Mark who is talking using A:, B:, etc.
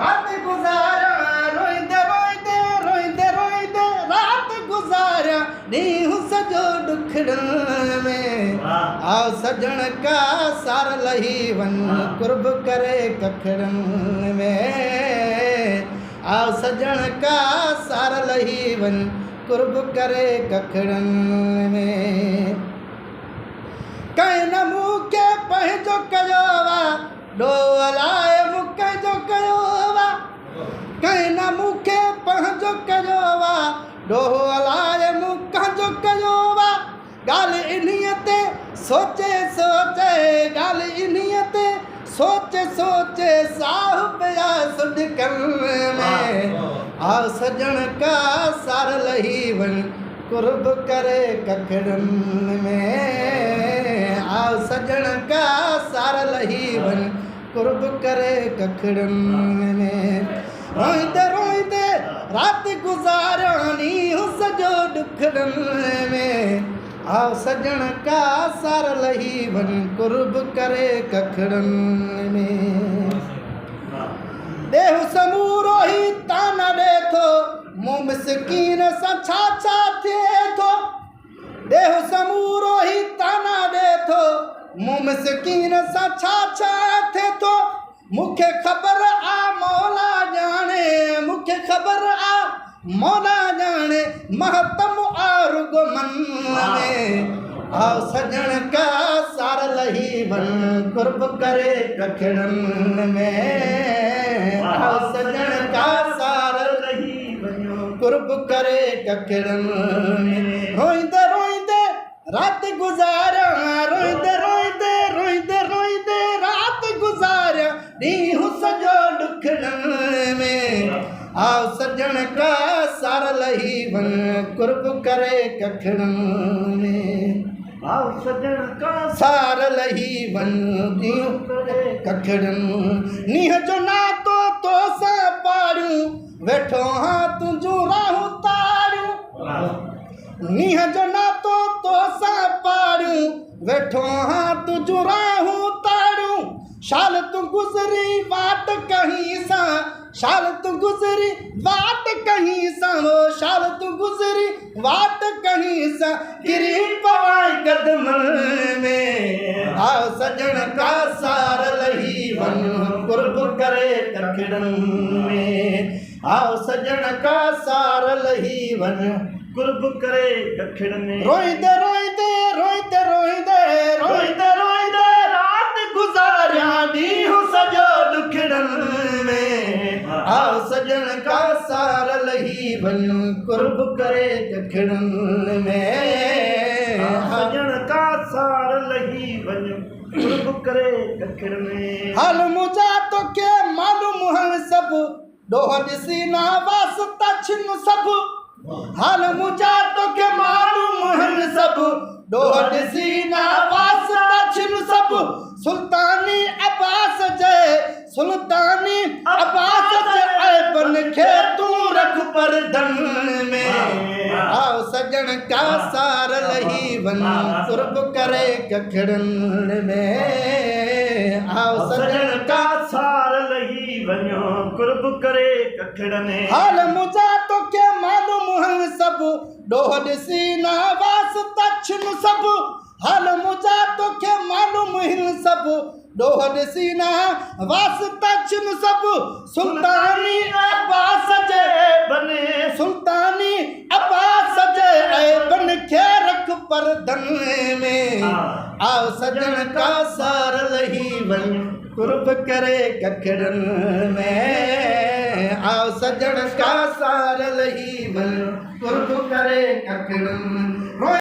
A: रात गुजारा रोईंदे रोईंदे रोईंदे रोईंदे रात गुजारा नीहू सजो दुखड़न में आओ सजन का सार लही वन कुर्ब करे कखड़न में आओ सजन का सार लही वन कुर्ब करे कखड़न में कहीं न मुके पंहिंजो कयो वा डोलाए मुके जो कयो वा कहीं न मुके पंहिंजो कयो वा डोलाए मुका जो कयो वा ॻाल्हि इन्हीअ ते सोचे सोचे ॻाल्हि इन्हीअ ते सोचे सोचे साहु पिया सुॾकन में आओ सजण का सार लही वन कुर्ब करे कखड़न में आओ सजण का सार लही वन कुर्ब करे कखड़न में रोईंदे रोईंदे रात गुजारणी हूँ सजो दुखड़न में आओ सजण का सार लही वन कुर्ब करे कखड़न में देहु समूरो ही ताना दे थो मुँह मिसकीन सा छा छा थिए थो देहु समूरो ही ताना दे थो मुँह मिसकीन सा छा छा थिए थो मूंखे ख़बर आ मौला जाने मूंखे ख़बर आ मौला जाने महतम आरुगो मन में आओ सजन का सार लही वन कुर्ब करे कखड़न में आओ सजन का सार लही वन कुर्ब करे कखड़न में रोईंदे रोईंदे रात गुजारा रोईंदे रोईंदे रोईंदे रोईंदे रात गुजारा नीहू सजो दुखड़न में आओ सजन का सार लही वन कुर्ब करे कखड़न में आओ सजन का सार लही वन कखड़न नीह जो नातो तो सा पाड़ू वेठो हाँ तुझू राहू ताड़ू नीह जो नातो तो सा पाड़ू वेठो हाँ तुझू राहू ताड़ू शाल तू गुजरी बात कहीं सा शाल तू गुजरी बात कहीं सा वो शाल तू गुजरी बात कहीं सा गिरी पवाई कदम में आओ सजन का सार लही वन कुर्ब करे कखड़न में आओ सजन का सार लही वन कुर्ब करे कखड़न में रोईंदे रोईंदे रोईंदे रोईंदे रोईंदे रोईंदे रात गुजारिया नीहू सजो दुखड़न में आओ सजन का सार लही वन कुर्ब करे कखड़न में सजन का सार लही वन कुर्ब करे कखड़न में हाल मुझा तो के मालूम हन सब डोह ॾिसी ना वास्ता छिन सब हाल मुझा तो के मालूम हन सब डोह ॾिसी ना वास्ता छिन सब सुल्तानी अब्बास जय सुल्तानी अब्बास जय बन खे तू रख परदन में आओ सजन का सार लही वन कुर्ब करे कखड़न में आओ सजन का सार लही वनो कुर्ब करे कखड़न हाल मुझा तो के मालूम हन सब डोह ॾिसी ना वास्ता छिन सब हाल मुझा तो के मालूम हिन सब डोह ॾिसी ना वास्ता छिन सब सुल्तानी अब्बास जे बने सुल्तानी अब्बास जे बन खे रख परदन में आओ सजन का सार लही वन कुर्ब करे कखड़न में आओ सजन का सार लही वन कुर्ब करे कखड़न